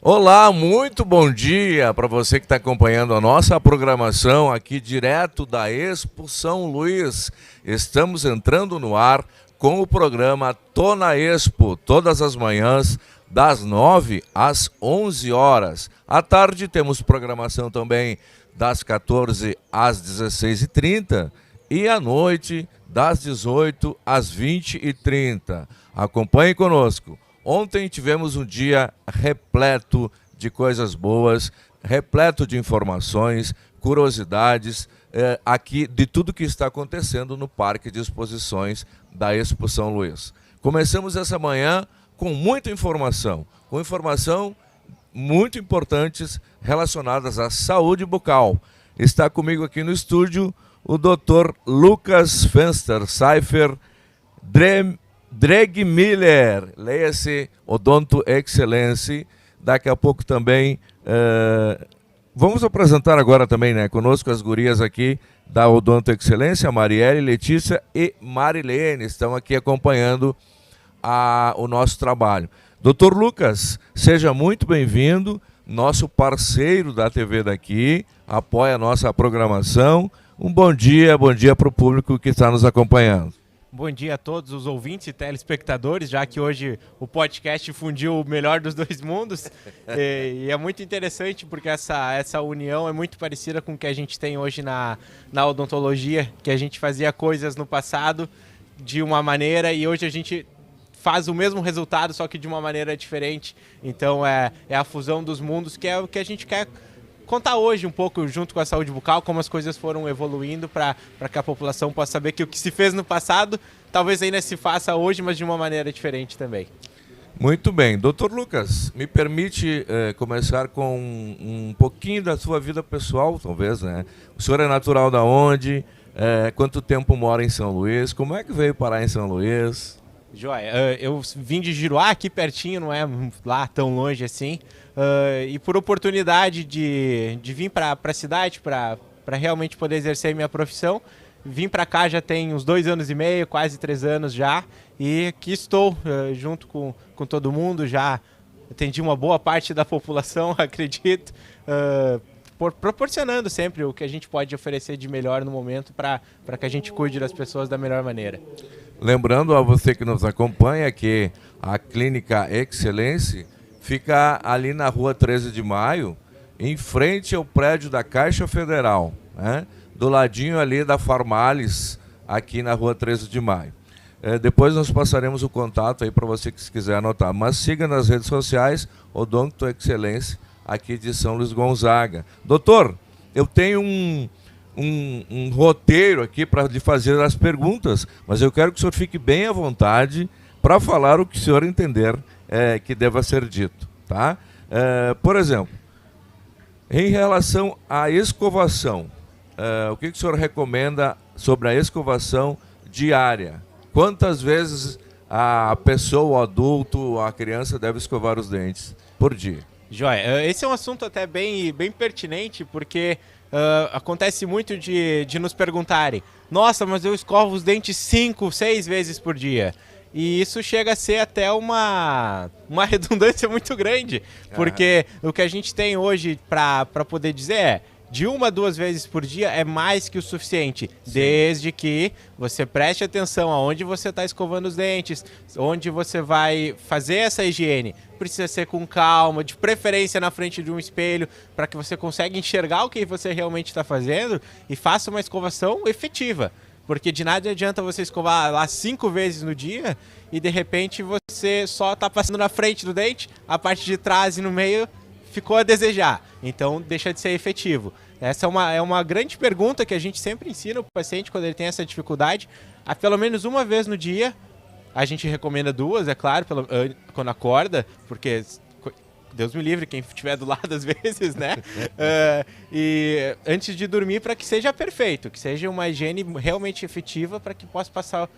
Olá, muito bom dia para você que está acompanhando a nossa programação aqui direto da Expo São Luís. Estamos entrando no ar com o programa Tô na Expo, todas as manhãs, das 9 às 11 horas. À tarde temos programação também das 14 às 16h30 e à noite das 18 às 20h30. Acompanhe conosco. Ontem tivemos um dia repleto de coisas boas, repleto de informações, curiosidades, aqui de tudo que está acontecendo no Parque de Exposições da Expo São Luís. Começamos essa manhã com muita informação, com informação muito importantes relacionadas à saúde bucal. Está comigo aqui no estúdio o Dr. Lucas Fenster Seifer Dregmiller, leia-se Odonto Excelência. Daqui a pouco também, vamos apresentar agora também, né, conosco as gurias aqui da Odonto Excelência, Marielle, Letícia e Marilene, estão aqui acompanhando o nosso trabalho. Dr. Lucas, seja muito bem-vindo, nosso parceiro da TV daqui, apoia a nossa programação. Um bom dia para o público que está nos acompanhando. Bom dia a todos os ouvintes e telespectadores, já que hoje o podcast fundiu o melhor dos dois mundos. E é muito interessante porque essa união é muito parecida com o que a gente tem hoje na odontologia, que a gente fazia coisas no passado de uma maneira e hoje a gente faz o mesmo resultado, só que de uma maneira diferente. Então é a fusão dos mundos, que é o que a gente quer contar hoje um pouco junto com a saúde bucal, como as coisas foram evoluindo para que a população possa saber que o que se fez no passado talvez ainda se faça hoje, mas de uma maneira diferente também. Muito bem. Dr. Lucas, me permite começar com um pouquinho da sua vida pessoal, talvez, né? O senhor é natural da onde? Quanto tempo mora em São Luís? Como é que veio parar em São Luís? Joia, eu vim de Giruá, aqui pertinho, não é lá tão longe assim, e por oportunidade de vir para a cidade, para realmente poder exercer minha profissão, vim para cá já tem uns 2 anos e meio, quase 3 anos já, e aqui estou junto com todo mundo, já atendi uma boa parte da população, acredito, proporcionando sempre o que a gente pode oferecer de melhor no momento para que a gente cuide das pessoas da melhor maneira. Lembrando a você que nos acompanha que a Clínica Excelência fica ali na rua 13 de Maio, em frente ao prédio da Caixa Federal, né? Do ladinho ali da Farmales, aqui na rua 13 de Maio. Depois nós passaremos o contato aí para você que se quiser anotar. Mas siga nas redes sociais Odonto Excelência, aqui de São Luís Gonzaga. Doutor, eu tenho um roteiro aqui para lhe fazer as perguntas, mas eu quero que o senhor fique bem à vontade para falar o que o senhor entender que deva ser dito, tá? Por exemplo, em relação à escovação, o que o senhor recomenda sobre a escovação diária? Quantas vezes a pessoa, o adulto, a criança deve escovar os dentes por dia? Joia, esse é um assunto até bem pertinente, porque acontece muito de nos perguntarem: nossa, mas eu escovo os dentes 5, 6 vezes por dia. E isso chega a ser até uma redundância muito grande, porque o que a gente tem hoje para poder dizer é: de 1 a 2 vezes por dia é mais que o suficiente, sim, desde que você preste atenção aonde você está escovando os dentes, onde você vai fazer essa higiene. Precisa ser com calma, de preferência na frente de um espelho, para que você consiga enxergar o que você realmente está fazendo e faça uma escovação efetiva. Porque de nada adianta você escovar lá 5 vezes no dia e de repente você só está passando na frente do dente, a parte de trás e no meio ficou a desejar, então deixa de ser efetivo. Essa é uma grande pergunta que a gente sempre ensina o paciente quando ele tem essa dificuldade, a pelo menos 1 vez no dia. A gente recomenda 2, é claro, quando acorda, porque Deus me livre quem estiver do lado às vezes, né? E antes de dormir, para que seja perfeito, que seja uma higiene realmente efetiva, para que possa passar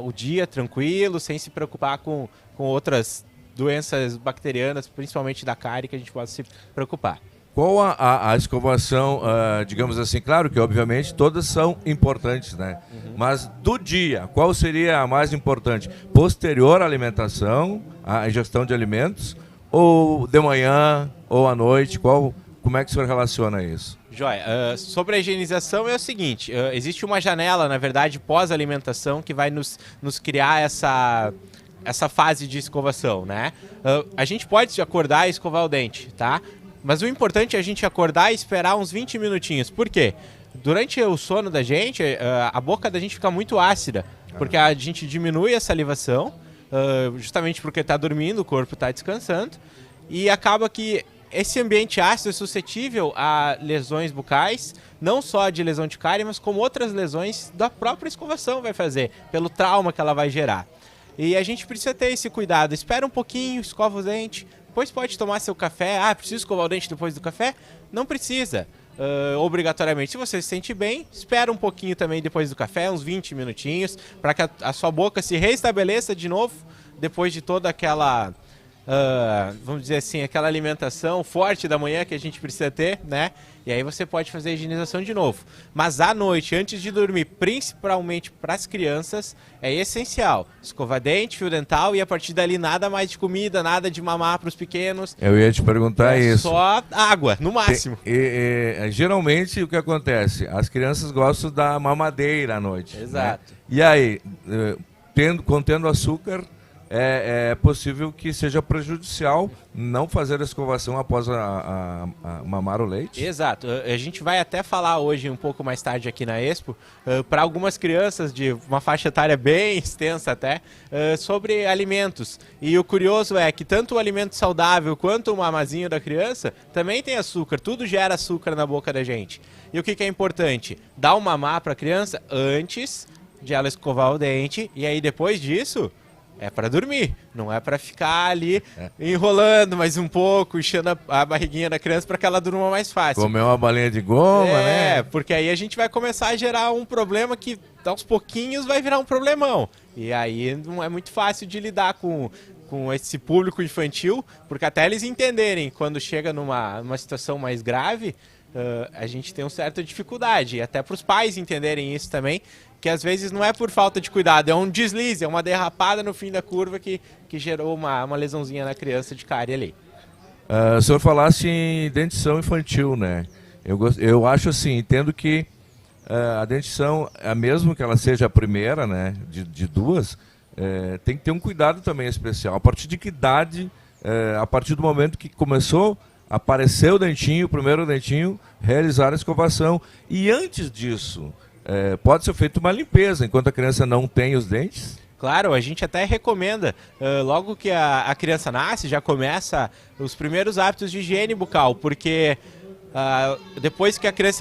o dia tranquilo, sem se preocupar com outras doenças bacterianas, principalmente da cárie, que a gente possa se preocupar. Qual a escovação, digamos assim, claro que obviamente todas são importantes, né? Uhum. Mas do dia, qual seria a mais importante? Posterior à alimentação, à ingestão de alimentos, ou de manhã, ou à noite? Como é que o senhor relaciona isso? Joia, sobre a higienização é o seguinte, existe uma janela, na verdade, pós-alimentação que vai nos criar essa fase de escovação, né? A gente pode acordar e escovar o dente, tá? Mas o importante é a gente acordar e esperar uns 20 minutinhos. Por quê? Durante o sono da gente, a boca da gente fica muito ácida, porque a gente diminui a salivação, justamente porque está dormindo, o corpo está descansando, e acaba que esse ambiente ácido é suscetível a lesões bucais, não só de lesão de cárie, mas como outras lesões da própria escovação vai fazer, pelo trauma que ela vai gerar. E a gente precisa ter esse cuidado. Espera um pouquinho, escova o dente, depois pode tomar seu café. Ah, preciso escovar o dente depois do café? Não precisa. Obrigatoriamente. Se você se sente bem, espera um pouquinho também depois do café, uns 20 minutinhos, para que a sua boca se reestabeleça de novo, depois de toda aquela... vamos dizer assim, aquela alimentação forte da manhã que a gente precisa ter, né? E aí você pode fazer a higienização de novo. Mas à noite, antes de dormir, principalmente para as crianças, é essencial. Escovar dente, fio dental e a partir dali nada mais de comida, nada de mamar para os pequenos. Eu ia te perguntar isso. Só água, no máximo. Geralmente o que acontece? As crianças gostam da mamadeira à noite. Exato. Né? E aí, contendo açúcar, é possível que seja prejudicial não fazer a escovação após a mamar o leite? Exato. A gente vai até falar hoje, um pouco mais tarde aqui na Expo, para algumas crianças de uma faixa etária bem extensa até, sobre alimentos. E o curioso é que tanto o alimento saudável quanto o mamazinho da criança também tem açúcar. Tudo gera açúcar na boca da gente. E o que é importante? Dar um mamar para a criança antes de ela escovar o dente e aí depois disso... é para dormir, não é para ficar ali enrolando mais um pouco, enchendo a barriguinha da criança para que ela durma mais fácil. Comer uma balinha de goma, né? Porque aí a gente vai começar a gerar um problema que aos pouquinhos vai virar um problemão. E aí não é muito fácil de lidar com esse público infantil, porque até eles entenderem quando chega numa situação mais grave, a gente tem uma certa dificuldade. E até para os pais entenderem isso também, que às vezes não é por falta de cuidado, é um deslize, é uma derrapada no fim da curva que gerou uma lesãozinha na criança de cárie ali. O senhor falasse em dentição infantil, né? Eu acho assim, entendo que a dentição, mesmo que ela seja a primeira, né, de duas, tem que ter um cuidado também especial. A partir de que idade, a partir do momento que começou a aparecer o dentinho, o primeiro dentinho, realizar a escovação. E antes disso... pode ser feita uma limpeza enquanto a criança não tem os dentes? Claro, a gente até recomenda, logo que a criança nasce, já começa os primeiros hábitos de higiene bucal, porque depois que a criança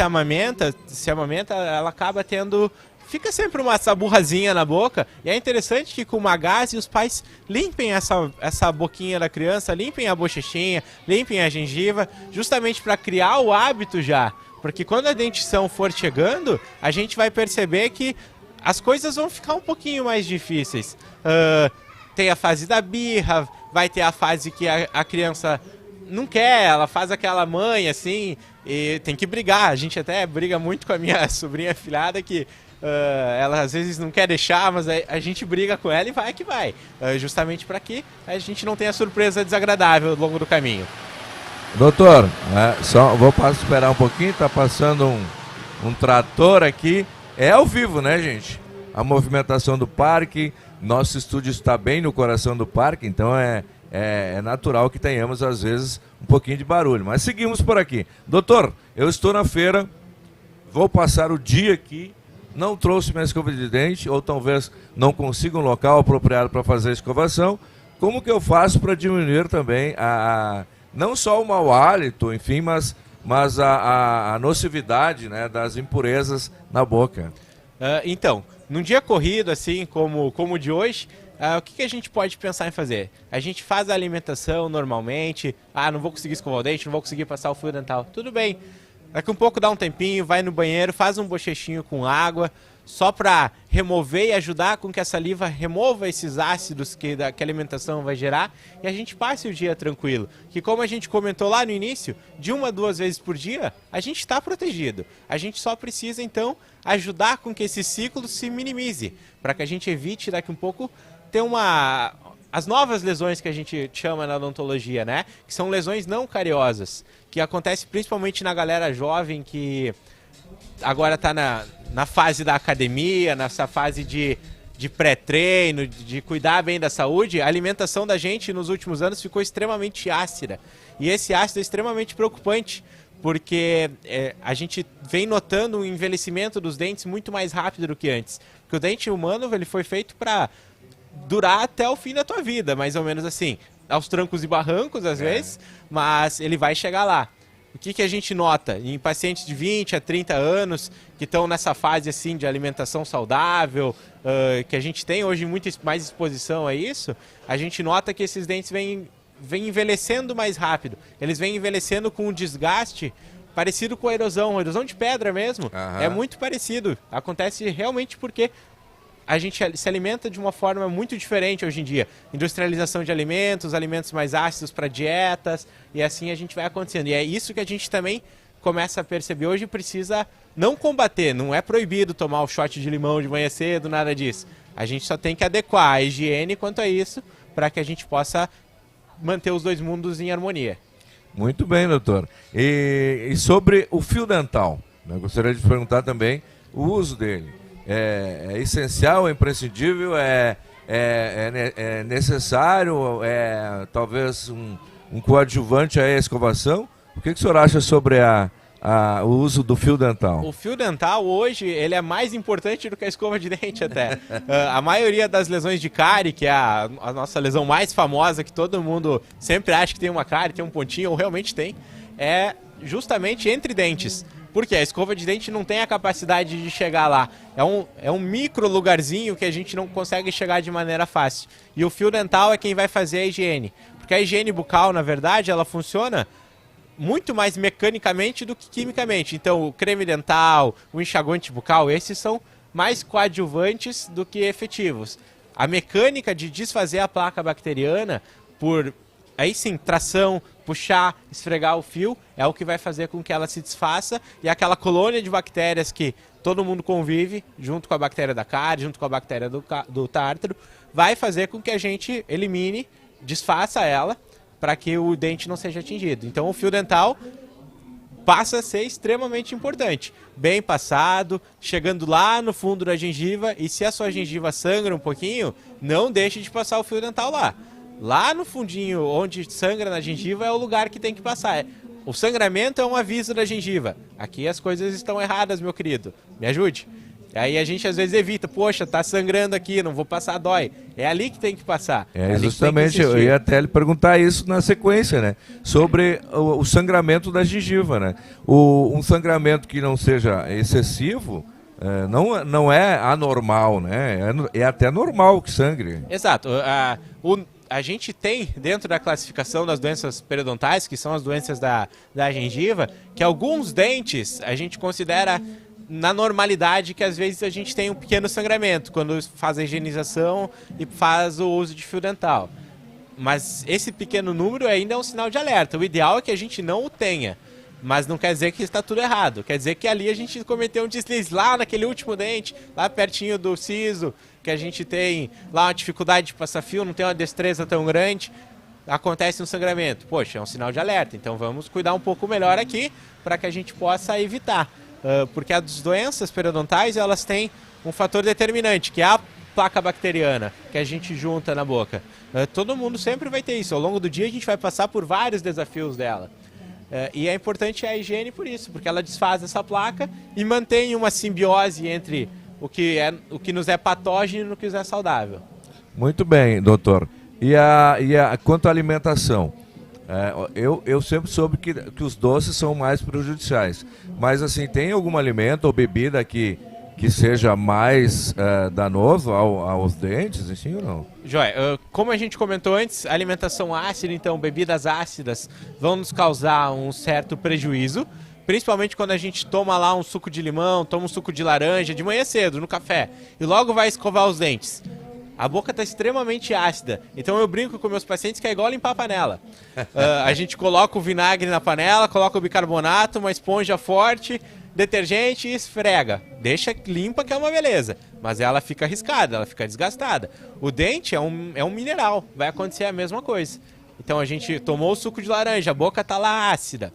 se amamenta, ela acaba tendo... fica sempre uma saburrazinha na boca, e é interessante que com uma gaze os pais limpem essa boquinha da criança, limpem a bochechinha, limpem a gengiva, justamente para criar o hábito já. Porque quando a dentição for chegando, a gente vai perceber que as coisas vão ficar um pouquinho mais difíceis. Tem a fase da birra, vai ter a fase que a criança não quer, ela faz aquela mãe assim, e tem que brigar. A gente até briga muito com a minha sobrinha afilhada que ela às vezes não quer deixar, mas a gente briga com ela e vai que vai. Justamente para que a gente não tenha surpresa desagradável ao longo do caminho. Doutor, só vou esperar um pouquinho, tá passando um trator aqui. É ao vivo, né, gente? A movimentação do parque, nosso estúdio está bem no coração do parque, então é natural que tenhamos, às vezes, um pouquinho de barulho. Mas seguimos por aqui. Doutor, eu estou na feira, vou passar o dia aqui, não trouxe minha escova de dente, ou talvez não consiga um local apropriado para fazer a escovação. Como que eu faço para diminuir também não só o mau hálito, enfim, mas a nocividade, né, das impurezas na boca? Então, num dia corrido, assim como o de hoje, o que a gente pode pensar em fazer? A gente faz a alimentação normalmente, não vou conseguir escovar o dente, não vou conseguir passar o fio dental. Tudo bem, daqui um pouco dá um tempinho, vai no banheiro, faz um bochechinho com água, só para remover e ajudar com que a saliva remova esses ácidos que a alimentação vai gerar e a gente passe o dia tranquilo. Que como a gente comentou lá no início, de 1 a 2 vezes por dia, a gente está protegido. A gente só precisa, então, ajudar com que esse ciclo se minimize, para que a gente evite daqui um pouco ter as novas lesões que a gente chama na odontologia, né? Que são lesões não cariosas, que acontece principalmente na galera jovem que agora está na fase da academia, nessa fase de pré-treino, de cuidar bem da saúde. A alimentação da gente nos últimos anos ficou extremamente ácida. E esse ácido é extremamente preocupante, porque a gente vem notando um envelhecimento dos dentes muito mais rápido do que antes. Porque o dente humano ele foi feito para durar até o fim da tua vida, mais ou menos assim. Aos trancos e barrancos, às vezes, mas ele vai chegar lá. O que a gente nota em pacientes de 20 a 30 anos que estão nessa fase assim de alimentação saudável, que a gente tem hoje muito mais exposição a isso, a gente nota que esses dentes vêm envelhecendo mais rápido. Eles vêm envelhecendo com um desgaste parecido com a erosão de pedra mesmo. É muito parecido. Acontece realmente porque a gente se alimenta de uma forma muito diferente hoje em dia. Industrialização de alimentos, alimentos mais ácidos para dietas, e assim a gente vai acontecendo. E é isso que a gente também começa a perceber hoje e precisa não combater. Não é proibido tomar o shot de limão de manhã cedo, nada disso. A gente só tem que adequar a higiene quanto a isso para que a gente possa manter os dois mundos em harmonia. Muito bem, doutor. E sobre o fio dental, né? Gostaria de perguntar também o uso dele. É essencial, é imprescindível, é necessário, talvez um coadjuvante à escovação? O que o senhor acha sobre o uso do fio dental? O fio dental hoje ele é mais importante do que a escova de dente até. A maioria das lesões de cárie, que é a nossa lesão mais famosa, que todo mundo sempre acha que tem uma cárie, tem um pontinho, ou realmente tem, é justamente entre dentes. Porque a escova de dente não tem a capacidade de chegar lá. É um micro lugarzinho que a gente não consegue chegar de maneira fácil. E o fio dental é quem vai fazer a higiene. Porque a higiene bucal, na verdade, ela funciona muito mais mecanicamente do que quimicamente. Então, o creme dental, o enxaguante bucal, esses são mais coadjuvantes do que efetivos. A mecânica de desfazer a placa bacteriana por, aí sim, tração, puxar, esfregar o fio, é o que vai fazer com que ela se desfaça, e aquela colônia de bactérias que todo mundo convive, junto com a bactéria da cárie, junto com a bactéria do tártaro, vai fazer com que a gente elimine, desfaça ela, para que o dente não seja atingido. Então o fio dental passa a ser extremamente importante. Bem passado, chegando lá no fundo da gengiva, e se a sua gengiva sangra um pouquinho, não deixe de passar o fio dental lá. Lá no fundinho, onde sangra na gengiva, é o lugar que tem que passar. O sangramento é um aviso da gengiva. Aqui as coisas estão erradas, meu querido. Me ajude. Aí a gente às vezes evita. Poxa, tá sangrando aqui, não vou passar, dói. É ali que tem que passar. Justamente, eu ia até lhe perguntar isso na sequência, né? Sobre o sangramento da gengiva, né? Um sangramento que não seja excessivo, não é anormal, né? É até normal que sangre. Exato. A gente tem, dentro da classificação das doenças periodontais, que são as doenças da gengiva, que alguns dentes a gente considera na normalidade, que às vezes a gente tem um pequeno sangramento quando faz a higienização e faz o uso de fio dental. Mas esse pequeno número ainda é um sinal de alerta. O ideal é que a gente não o tenha, mas não quer dizer que está tudo errado. Quer dizer que ali a gente cometeu um deslize lá naquele último dente, lá pertinho do siso, que a gente tem lá uma dificuldade de passar fio, não tem uma destreza tão grande, acontece um sangramento. Poxa, é um sinal de alerta, então vamos cuidar um pouco melhor aqui para que a gente possa evitar. Porque as doenças periodontais, elas têm um fator determinante, que é a placa bacteriana, que a gente junta na boca. Todo mundo sempre vai ter isso. Ao longo do dia a gente vai passar por vários desafios dela. E é importante a higiene por isso, porque ela desfaz essa placa e mantém uma simbiose entre o que nos é patógeno e o que nos é saudável. Muito bem, doutor. Quanto à alimentação? Eu sempre soube que os doces são mais prejudiciais. Mas assim, tem algum alimento ou bebida que seja mais danoso aos dentes, assim, ou não? Joia, como a gente comentou antes, alimentação ácida, então bebidas ácidas vão nos causar um certo prejuízo, principalmente quando a gente toma lá um suco de limão, toma um suco de laranja de manhã cedo, no café, e logo vai escovar os dentes. A boca está extremamente ácida, então eu brinco com meus pacientes que é igual limpar a panela. A gente coloca o vinagre na panela, coloca o bicarbonato, uma esponja forte, detergente e esfrega. Deixa limpa que é uma beleza, mas ela fica arriscada, ela fica desgastada. O dente é um mineral, vai acontecer a mesma coisa. Então a gente tomou o suco de laranja, a boca tá lá ácida.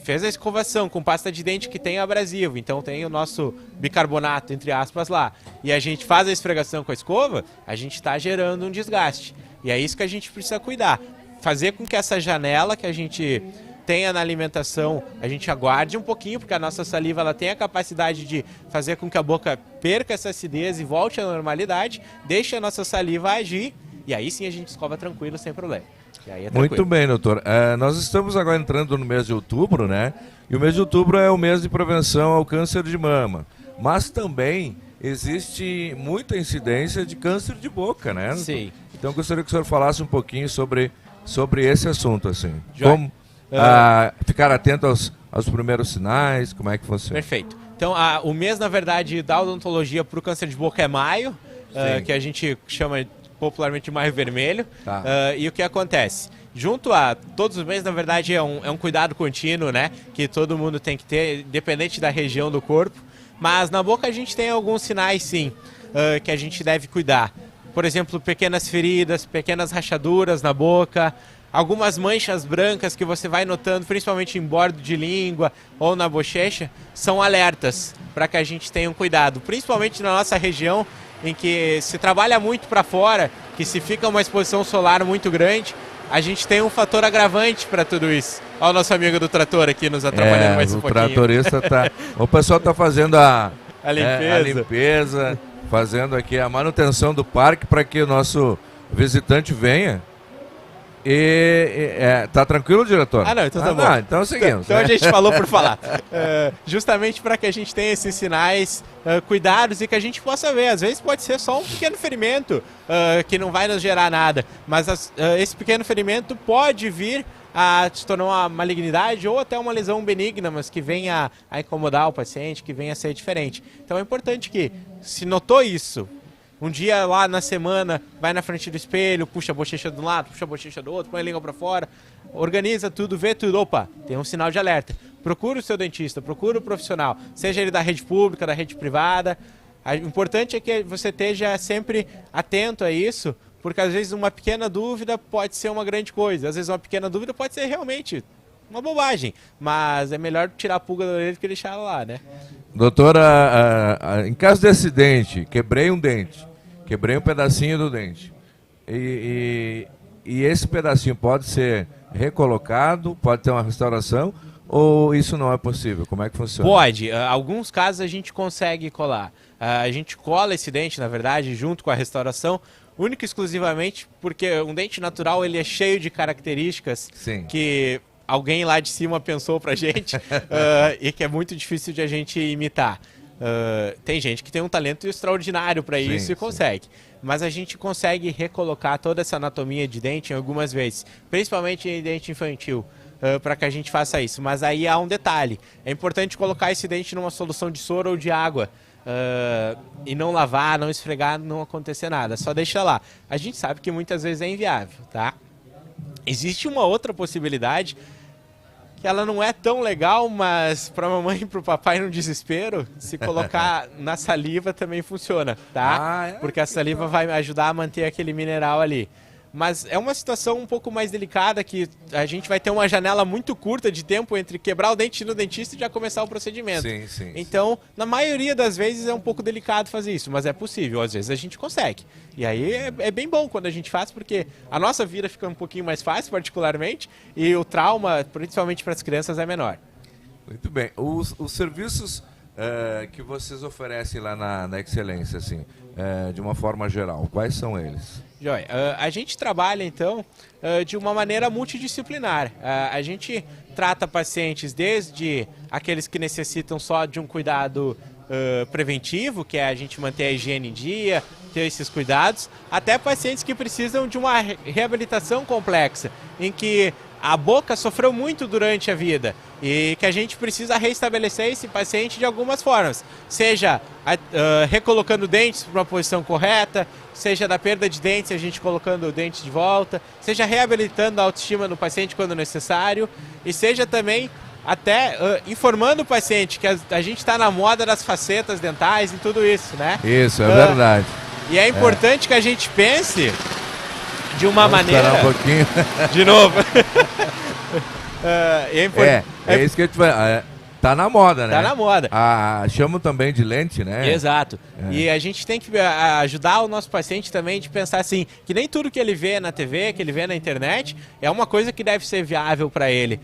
Fez a escovação com pasta de dente que tem abrasivo, então tem o nosso bicarbonato, entre aspas, lá. E a gente faz a esfregação com a escova, a gente está gerando um desgaste. E é isso que a gente precisa cuidar. Fazer com que essa janela que a gente tenha na alimentação, a gente aguarde um pouquinho, porque a nossa saliva ela tem a capacidade de fazer com que a boca perca essa acidez e volte à normalidade, deixe a nossa saliva agir, e aí sim a gente escova tranquilo, sem problema. E aí é tranquilo. Muito bem, doutor. Nós estamos agora entrando no mês de outubro, né? E o mês de outubro é o mês de prevenção ao câncer de mama. Mas também existe muita incidência de câncer de boca, né? Sim. Então eu gostaria que o senhor falasse um pouquinho sobre esse assunto, assim. Joia. Como ficar atento aos primeiros sinais, como é que funciona? Perfeito. Então, o mês, na verdade, da odontologia para o câncer de boca é maio, que a gente chama popularmente de maio vermelho. Tá. E o que acontece? Junto a todos os meses, na verdade, é um cuidado contínuo, né? Que todo mundo tem que ter, independente da região do corpo. Mas na boca a gente tem alguns sinais, sim, que a gente deve cuidar. Por exemplo, pequenas feridas, pequenas rachaduras na boca, algumas manchas brancas que você vai notando, principalmente em bordo de língua ou na bochecha, são alertas para que a gente tenha um cuidado. Principalmente na nossa região, em que se trabalha muito para fora, que se fica uma exposição solar muito grande, a gente tem um fator agravante para tudo isso. Olha o nosso amigo do trator aqui nos atrapalhando mais um pouquinho. O tratorista tá... O pessoal está fazendo a limpeza, fazendo aqui a manutenção do parque para que o nosso visitante venha. Tá tranquilo, diretor? Não, então tá bom. Então seguimos. Então a gente falou por falar. Justamente para que a gente tenha esses sinais, cuidados e que a gente possa ver. Às vezes pode ser só um pequeno ferimento que não vai nos gerar nada, mas esse pequeno ferimento pode vir a se tornar uma malignidade ou até uma lesão benigna, mas que venha a incomodar o paciente, que venha a ser diferente. Então é importante que, se notou isso, um dia lá na semana, vai na frente do espelho, puxa a bochecha de um lado, puxa a bochecha do outro, põe a língua para fora, organiza tudo, vê tudo. Opa, tem um sinal de alerta. Procura o seu dentista, procura o profissional, seja ele da rede pública, da rede privada. O importante é que você esteja sempre atento a isso, porque às vezes uma pequena dúvida pode ser uma grande coisa, às vezes uma pequena dúvida pode ser realmente uma bobagem, mas é melhor tirar a pulga da orelha do que deixar ela lá, né? Doutora, em caso de acidente, quebrei um dente, quebrei um pedacinho do dente, e esse pedacinho pode ser recolocado, pode ter uma restauração, ou isso não é possível? Como é que funciona? Pode. Alguns casos a gente consegue colar. A gente cola esse dente, na verdade, junto com a restauração, única e exclusivamente porque um dente natural ele é cheio de características Sim. que alguém lá de cima pensou pra gente e que é muito difícil de a gente imitar. Tem gente que tem um talento extraordinário para isso e consegue. Mas a gente consegue recolocar toda essa anatomia de dente algumas vezes, principalmente em dente infantil, para que a gente faça isso. Mas aí há um detalhe, é importante colocar esse dente numa solução de soro ou de água, e não lavar, não esfregar, não acontecer nada, só deixa lá. A gente sabe que muitas vezes é inviável, tá? Existe uma outra possibilidade, que ela não é tão legal, mas para a mamãe e para o papai no desespero, se colocar na saliva também funciona, tá? Porque a saliva vai ajudar a manter aquele mineral ali. Mas é uma situação um pouco mais delicada, que a gente vai ter uma janela muito curta de tempo entre quebrar o dente no dentista e já começar o procedimento. Sim. Então, na maioria das vezes é um pouco delicado fazer isso, mas é possível, às vezes a gente consegue. E aí é bem bom quando a gente faz, porque a nossa vida fica um pouquinho mais fácil, particularmente, e o trauma, principalmente para as crianças, é menor. Muito bem. Os serviços que vocês oferecem lá na Excelência, assim, de uma forma geral, quais são eles? Joia. A gente trabalha, então, de uma maneira multidisciplinar. A gente trata pacientes desde aqueles que necessitam só de um cuidado preventivo, que é a gente manter a higiene em dia, ter esses cuidados, até pacientes que precisam de uma reabilitação complexa, em que a boca sofreu muito durante a vida e que a gente precisa restabelecer esse paciente de algumas formas, seja recolocando dentes para uma posição correta, seja da perda de dentes, a gente colocando o dente de volta, seja reabilitando a autoestima do paciente quando necessário, e seja também até informando o paciente que a gente está na moda das facetas dentais e tudo isso, né? Isso, é verdade. E é importante que a gente pense de uma maneira... Esperar um pouquinho. De novo. É isso que a gente vai... Tá na moda, né? Tá na moda. Chamam também de lente, né? Exato. E a gente tem que ajudar o nosso paciente também de pensar assim, que nem tudo que ele vê na TV, que ele vê na internet, é uma coisa que deve ser viável para ele.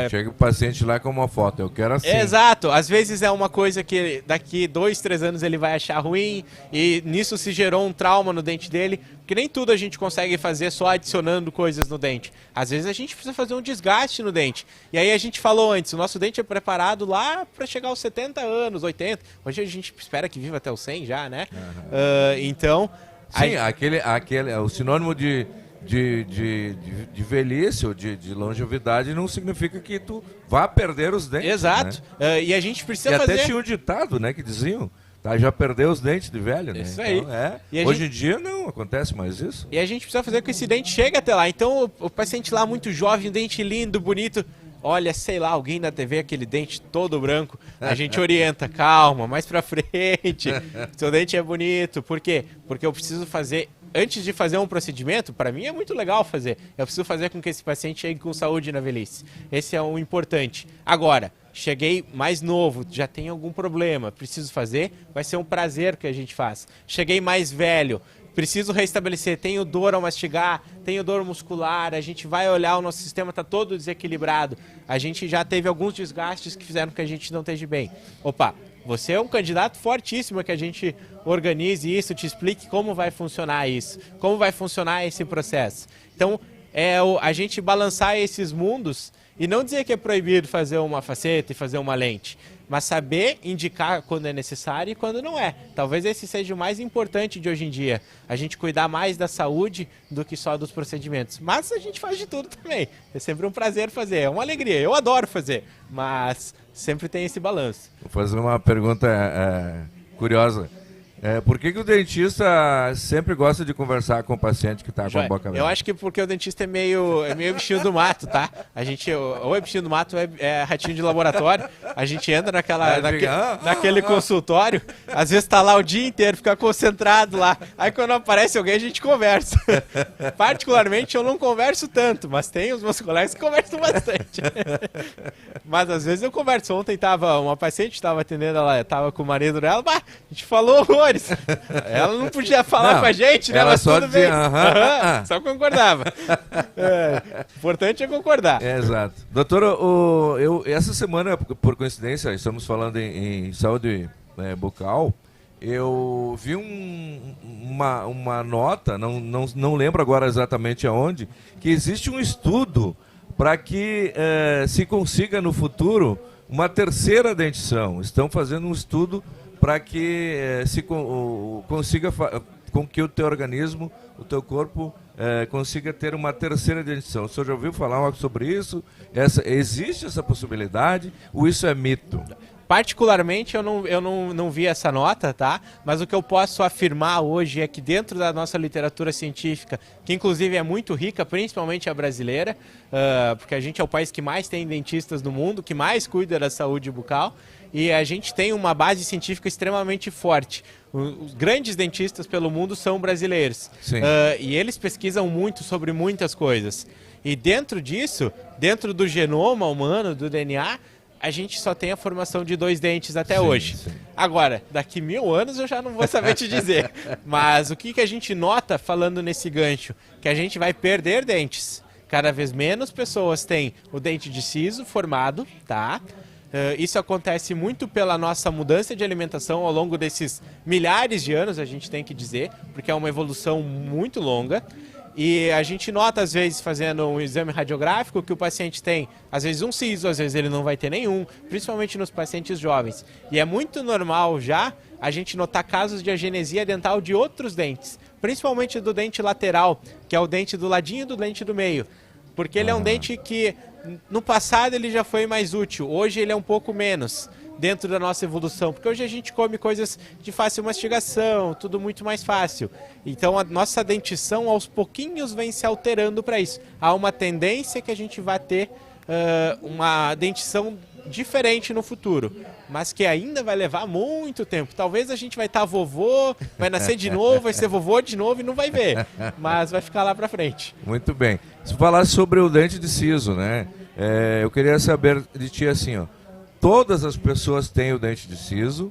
Chega o paciente lá com uma foto, eu quero assim. Exato. Às vezes é uma coisa que daqui 2, 3 anos ele vai achar ruim e nisso se gerou um trauma no dente dele, porque nem tudo a gente consegue fazer só adicionando coisas no dente. Às vezes a gente precisa fazer um desgaste no dente. E aí a gente falou antes, o nosso dente é preparado lá para chegar aos 70 anos, 80. Hoje a gente espera que viva até os 100 já, né? Então... Sim, o sinônimo de velhice ou de longevidade não significa que tu vá perder os dentes. Exato. Né? E a gente precisa fazer... até tinha um ditado, né, que diziam... Tá, já perdeu os dentes de velho, né? Isso aí. Então, hoje em dia não acontece mais isso. E a gente precisa fazer com que esse dente chegue até lá. Então o paciente lá muito jovem, um dente lindo, bonito, olha, sei lá, alguém na TV, aquele dente todo branco, a gente orienta, calma, mais pra frente, seu dente é bonito. Por quê? Porque eu preciso fazer, antes de fazer um procedimento, para mim é muito legal fazer, eu preciso fazer com que esse paciente chegue com saúde na velhice. Esse é o importante. Agora, cheguei mais novo, já tem algum problema, preciso fazer, vai ser um prazer que a gente faz. Cheguei mais velho, preciso restabelecer, tenho dor ao mastigar, tenho dor muscular, a gente vai olhar, o nosso sistema está todo desequilibrado, a gente já teve alguns desgastes que fizeram que a gente não esteja bem. Opa, você é um candidato fortíssimo a que a gente organize isso, te explique como vai funcionar isso, como vai funcionar esse processo. Então, a gente balançar esses mundos e não dizer que é proibido fazer uma faceta e fazer uma lente, mas saber indicar quando é necessário e quando não é. Talvez esse seja o mais importante de hoje em dia, a gente cuidar mais da saúde do que só dos procedimentos. Mas a gente faz de tudo também, é sempre um prazer fazer, é uma alegria, eu adoro fazer, mas sempre tem esse balanço. Vou fazer uma pergunta curiosa. Por que o dentista sempre gosta de conversar com o paciente que está com a boca aberta? Eu acho que porque o dentista é meio bichinho do mato, tá? A gente, ou é bichinho do mato ou é ratinho de laboratório. A gente entra naquele consultório, às vezes tá lá o dia inteiro, fica concentrado lá. Aí quando aparece alguém, a gente conversa. Particularmente eu não converso tanto, mas tem os meus colegas que conversam bastante. Mas às vezes eu converso. Ontem uma paciente estava atendendo, ela estava com o marido dela, a gente falou horrores. Ela não podia falar com a gente, né? Ela mas só tudo dizia, bem. Só concordava. Importante é concordar. Exato. Doutor, essa semana, por coincidência, estamos falando em saúde bucal, eu vi uma nota, não lembro agora exatamente aonde, que existe um estudo para que se consiga no futuro uma terceira dentição. Estão fazendo um estudo para que consiga com que o teu organismo, o teu corpo consiga ter uma terceira dentição. O senhor já ouviu falar algo sobre isso? Existe essa possibilidade ou isso é mito? Particularmente eu não vi essa nota, tá? Mas o que eu posso afirmar hoje é que dentro da nossa literatura científica, que inclusive é muito rica, principalmente a brasileira, porque a gente é o país que mais tem dentistas no mundo, que mais cuida da saúde bucal, e a gente tem uma base científica extremamente forte. Os grandes dentistas pelo mundo são brasileiros. E eles pesquisam muito sobre muitas coisas. E dentro disso, dentro do genoma humano, do DNA, a gente só tem a formação de 2 dentes até hoje. Sim. Agora, daqui 1000 anos eu já não vou saber te dizer. Mas o que a gente nota falando nesse gancho? Que a gente vai perder dentes. Cada vez menos pessoas têm o dente de siso formado, tá? Isso acontece muito pela nossa mudança de alimentação ao longo desses milhares de anos, a gente tem que dizer, porque é uma evolução muito longa. E a gente nota, às vezes, fazendo um exame radiográfico, que o paciente tem, às vezes, um siso, às vezes ele não vai ter nenhum, principalmente nos pacientes jovens. E é muito normal já a gente notar casos de agenesia dental de outros dentes, principalmente do dente lateral, que é o dente do ladinho do dente do meio. Porque ele é um dente que, no passado, ele já foi mais útil, hoje ele é um pouco menos dentro da nossa evolução, porque hoje a gente come coisas de fácil mastigação, tudo muito mais fácil. Então a nossa dentição aos pouquinhos vem se alterando para isso. Há uma tendência que a gente vai ter uma dentição diferente no futuro, mas que ainda vai levar muito tempo. Talvez a gente vai estar vovô, vai nascer de novo, vai ser vovô de novo e não vai ver, mas vai ficar lá pra frente. Muito bem. Se falasse sobre o dente de siso, né? Eu queria saber de ti assim, ó. Todas as pessoas têm o dente de siso.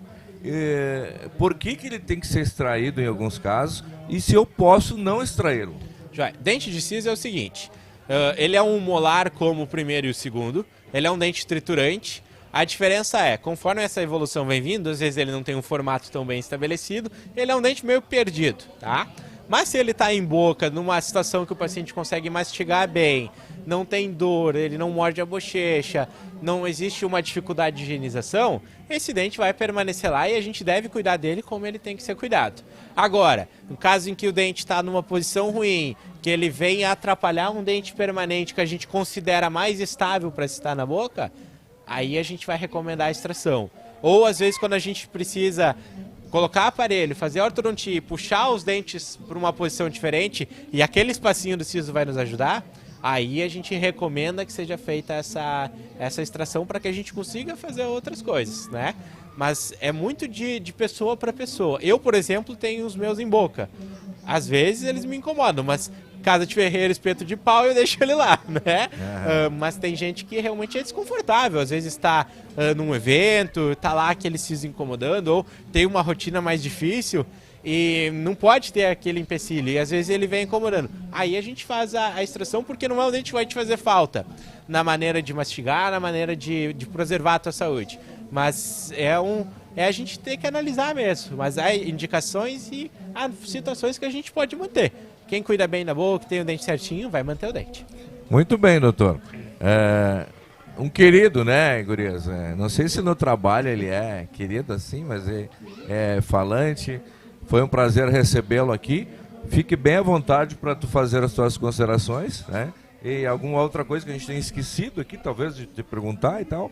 Por que ele tem que ser extraído em alguns casos? E se eu posso não extraí-lo? Dente de siso é o seguinte, ele é um molar como o primeiro e o segundo, ele é um dente triturante. A diferença é, conforme essa evolução vem vindo, às vezes ele não tem um formato tão bem estabelecido, ele é um dente meio perdido, tá? Mas se ele está em boca, numa situação que o paciente consegue mastigar bem, não tem dor, ele não morde a bochecha, não existe uma dificuldade de higienização, esse dente vai permanecer lá e a gente deve cuidar dele como ele tem que ser cuidado. Agora, no caso em que o dente está numa posição ruim, que ele vem a atrapalhar um dente permanente que a gente considera mais estável para estar na boca, aí a gente vai recomendar a extração. Ou às vezes quando a gente precisa colocar aparelho, fazer a ortodontia, puxar os dentes para uma posição diferente e aquele espacinho do siso vai nos ajudar, aí a gente recomenda que seja feita essa extração para que a gente consiga fazer outras coisas, né? Mas é muito de pessoa para pessoa. Eu, por exemplo, tenho os meus em boca. Às vezes eles me incomodam, mas casa de ferreiro, espeto de pau, eu deixo ele lá, né? Mas tem gente que realmente é desconfortável. Às vezes está num evento, está lá aquele siso incomodando, ou tem uma rotina mais difícil e não pode ter aquele empecilho. E às vezes ele vem incomodando. Aí a gente faz a extração porque não é o dente que vai te fazer falta na maneira de mastigar, na maneira de preservar a tua saúde. Mas é a gente ter que analisar mesmo. Mas há indicações e há situações que a gente pode manter. Quem cuida bem da boca, tem o dente certinho, vai manter o dente. Muito bem, doutor. Um querido, né, gurias? Não sei se no trabalho ele é querido assim, mas é falante. Foi um prazer recebê-lo aqui. Fique bem à vontade para tu fazer as suas considerações, né? E alguma outra coisa que a gente tenha esquecido aqui, talvez, de te perguntar e tal.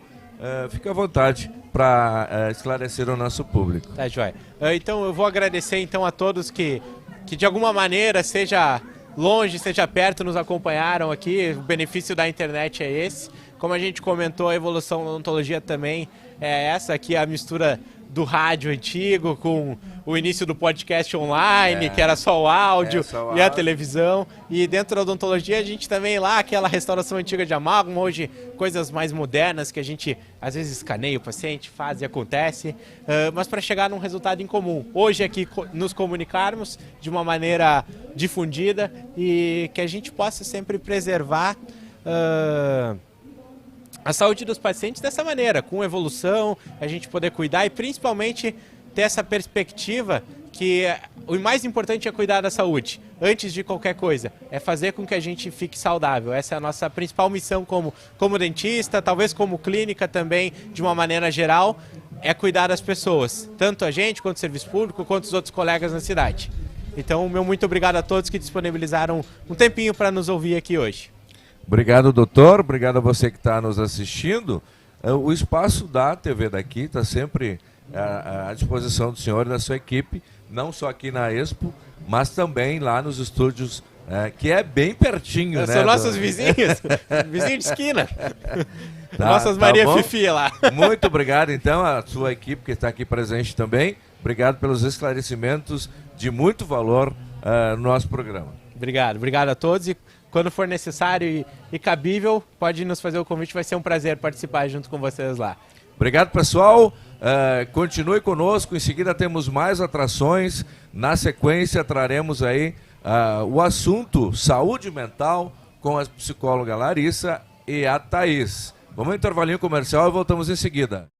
Fique à vontade para esclarecer o nosso público. Tá, joia. Então eu vou agradecer então a todos que de alguma maneira, seja longe, seja perto, nos acompanharam aqui. O benefício da internet é esse. Como a gente comentou, a evolução da odontologia também é essa aqui, a mistura do rádio antigo com o início do podcast online, que era só o áudio e a televisão. E dentro da odontologia a gente também lá, aquela restauração antiga de amálgama, hoje coisas mais modernas que a gente às vezes escaneia o paciente, faz e acontece, mas para chegar num resultado em comum. Hoje aqui nos comunicarmos de uma maneira difundida e que a gente possa sempre preservar a saúde dos pacientes dessa maneira, com evolução, a gente poder cuidar e principalmente ter essa perspectiva que o mais importante é cuidar da saúde, antes de qualquer coisa, é fazer com que a gente fique saudável. Essa é a nossa principal missão como dentista, talvez como clínica também, de uma maneira geral, é cuidar das pessoas, tanto a gente, quanto o serviço público, quanto os outros colegas na cidade. Então, meu muito obrigado a todos que disponibilizaram um tempinho para nos ouvir aqui hoje. Obrigado, doutor. Obrigado a você que está nos assistindo. O espaço da TV daqui está sempre à disposição do senhor e da sua equipe, não só aqui na Expo, mas também lá nos estúdios, que é bem pertinho, né? São nossos vizinhos, vizinho de esquina. Nossas Maria Fifi lá. Muito obrigado, então, à sua equipe que está aqui presente também. Obrigado pelos esclarecimentos de muito valor no nosso programa. Obrigado a todos e quando for necessário e cabível, pode nos fazer o convite, vai ser um prazer participar junto com vocês lá. Obrigado, pessoal. Continue conosco, em seguida temos mais atrações. Na sequência traremos aí o assunto saúde mental com a psicóloga Larissa e a Thaís. Vamos ao intervalinho comercial e voltamos em seguida.